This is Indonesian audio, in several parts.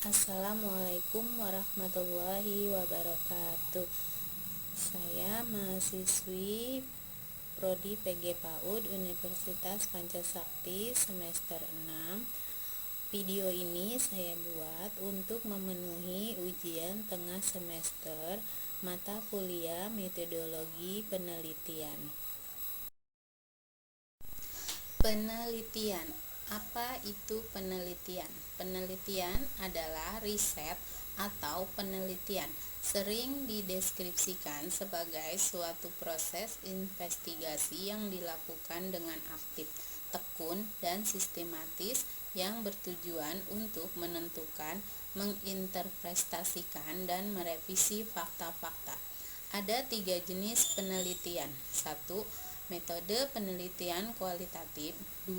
Assalamualaikum warahmatullahi wabarakatuh. Saya mahasiswi Prodi PG PAUD Universitas Pancasakti semester 6. Video ini saya buat untuk memenuhi ujian tengah semester mata kuliah Metodologi Penelitian. Penelitian. Apa itu penelitian? Penelitian adalah riset atau penelitian. Sering dideskripsikan sebagai suatu proses investigasi yang dilakukan dengan aktif, tekun, dan sistematis yang bertujuan untuk menentukan, menginterpretasikan, dan merevisi fakta-fakta. Ada 3 jenis penelitian. 1. Metode penelitian kualitatif. 2.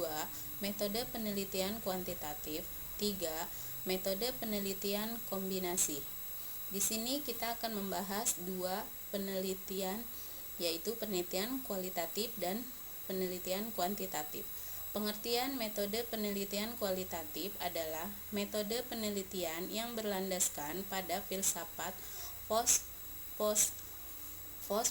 Metode penelitian kuantitatif. 3. Metode penelitian kombinasi. Di sini kita akan membahas 2 penelitian, yaitu penelitian kualitatif dan penelitian kuantitatif. Pengertian metode penelitian kualitatif adalah metode penelitian yang berlandaskan pada filsafat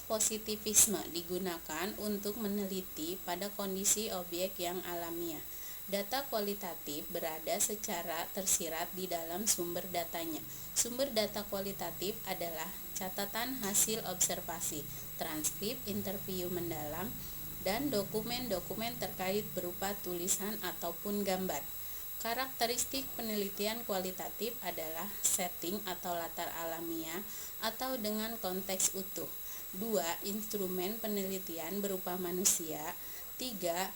positivisme, digunakan untuk meneliti pada kondisi objek yang alamiah. Data kualitatif berada secara tersirat di dalam sumber datanya. Sumber data kualitatif adalah catatan hasil observasi, transkrip interview mendalam, dan dokumen-dokumen terkait berupa tulisan ataupun gambar. Karakteristik penelitian kualitatif adalah setting atau latar alamiah atau dengan konteks utuh. 2. Instrumen penelitian berupa manusia. 3.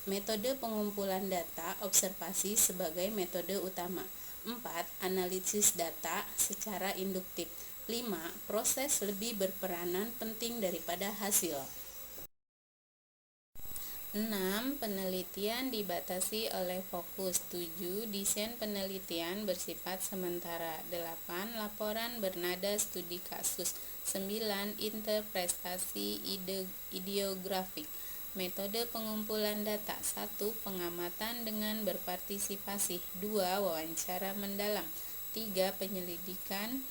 Metode pengumpulan data observasi sebagai metode utama. 4. Analisis data secara induktif. 5. Proses lebih berperanan penting daripada hasil. 6. Penelitian dibatasi oleh fokus. 7. Desain penelitian bersifat sementara. 8. Laporan bernada studi kasus. 9. Interpretasi ideografik. Metode pengumpulan data. 1. Pengamatan dengan berpartisipasi. 2. Wawancara mendalam. 3. Penyelidikan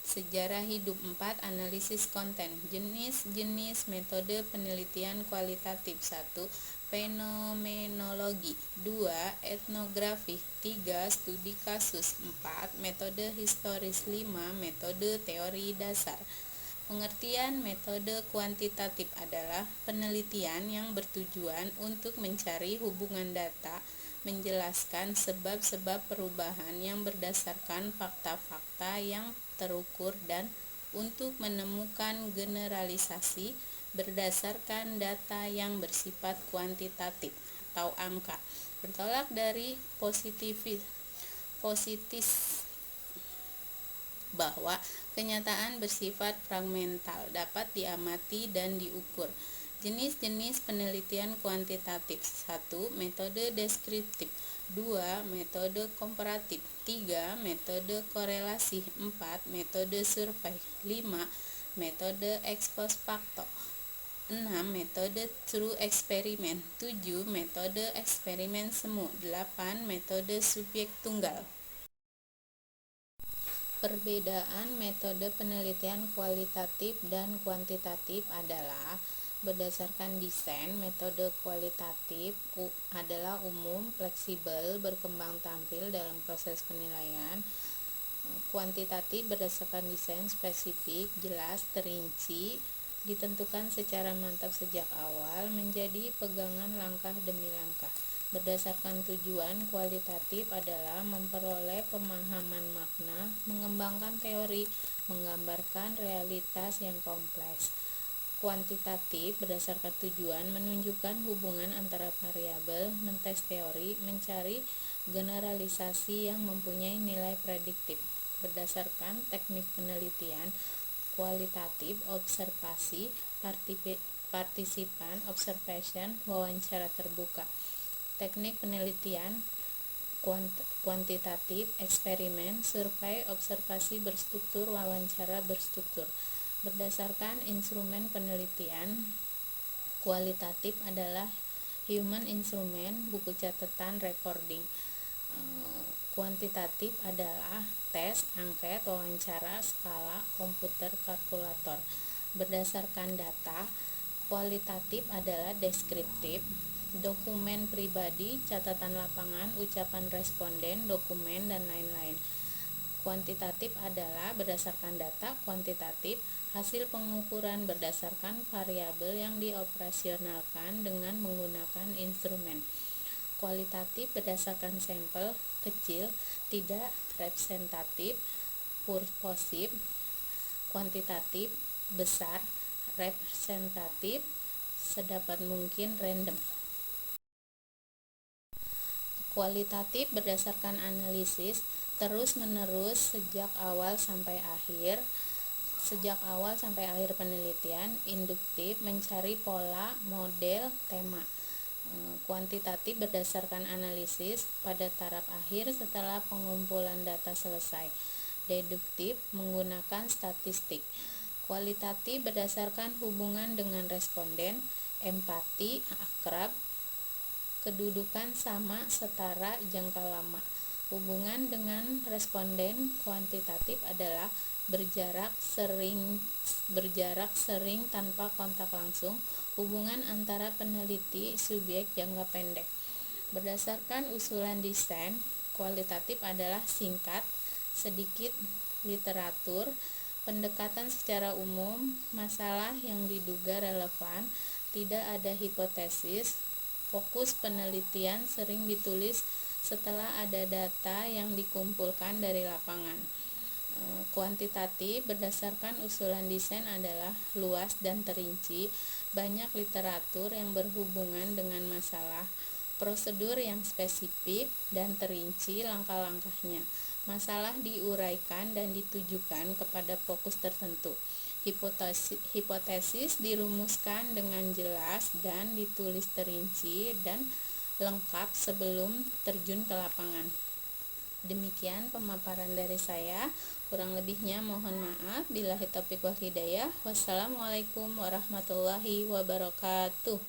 sejarah hidup. 4. Analisis konten. Jenis-jenis metode penelitian kualitatif. 1. Fenomenologi. 2. Etnografi. 3. Studi kasus. 4. Metode historis. 5. Metode teori dasar. Pengertian metode kuantitatif adalah penelitian yang bertujuan untuk mencari hubungan data, menjelaskan sebab-sebab perubahan yang berdasarkan fakta-fakta yang terukur, dan untuk menemukan generalisasi berdasarkan data yang bersifat kuantitatif atau angka. Bertolak dari positis bahwa kenyataan bersifat fragmental, dapat diamati dan diukur. Jenis-jenis penelitian kuantitatif. 1. Metode deskriptif. 2. Metode komparatif. 3. Metode korelasi. 4. Metode survei. 5. Metode ex post facto. 6. Metode true eksperimen. 7. Metode eksperimen semu. 8. Metode subjek tunggal. Perbedaan metode penelitian kualitatif dan kuantitatif adalah berdasarkan desain. Metode kualitatif adalah umum, fleksibel, berkembang tampil dalam proses penilaian. Kuantitatif berdasarkan desain spesifik, jelas, terinci, ditentukan secara mantap sejak awal, menjadi pegangan langkah demi langkah. Berdasarkan tujuan, kualitatif adalah memperoleh pemahaman makna, mengembangkan teori, menggambarkan realitas yang kompleks. Kuantitatif berdasarkan tujuan, menunjukkan hubungan antara variabel, mentes teori, mencari generalisasi yang mempunyai nilai prediktif. Berdasarkan teknik penelitian kualitatif, observasi, partisipan, observation, wawancara terbuka. Teknik penelitian kuantitatif, eksperimen, survei, observasi berstruktur, wawancara berstruktur. Berdasarkan instrumen penelitian kualitatif adalah human instrument, buku catatan, recording. Kuantitatif adalah tes, angket, wawancara, skala, komputer, kalkulator. Berdasarkan data. Kualitatif adalah deskriptif, dokumen pribadi, catatan lapangan, ucapan responden, dokumen, dan lain-lain. Kuantitatif adalah berdasarkan data, kuantitatif, hasil pengukuran berdasarkan variabel yang dioperasionalkan dengan menggunakan instrumen. Kualitatif berdasarkan sampel, kecil, tidak representatif, purposif. Kuantitatif, besar, representatif, sedapat mungkin random. Kualitatif berdasarkan analisis terus-menerus sejak awal sampai akhir penelitian. Induktif, mencari pola, model, tema. Kuantitatif berdasarkan analisis pada taraf akhir setelah pengumpulan data selesai. Deduktif, menggunakan statistik. Kualitatif berdasarkan hubungan dengan responden, empati, akrab, kedudukan sama, setara, jangka lama. Hubungan dengan responden kuantitatif adalah berjarak sering tanpa kontak langsung, hubungan antara peneliti subjek jangka pendek. Berdasarkan usulan desain, kualitatif adalah singkat, sedikit literatur, pendekatan secara umum, masalah yang diduga relevan, tidak ada hipotesis, fokus penelitian sering ditulis setelah ada data yang dikumpulkan dari lapangan. Kuantitatif berdasarkan usulan desain adalah luas dan terinci, banyak literatur yang berhubungan dengan masalah, prosedur yang spesifik dan terinci langkah-langkahnya. Masalah diuraikan dan ditujukan kepada fokus tertentu. Hipotesis dirumuskan dengan jelas dan ditulis terinci dan lengkap sebelum terjun ke lapangan. Demikian pemaparan dari saya, kurang lebihnya mohon maaf. Billahi taufiq wal hidayah. Wassalamualaikum warahmatullahi wabarakatuh.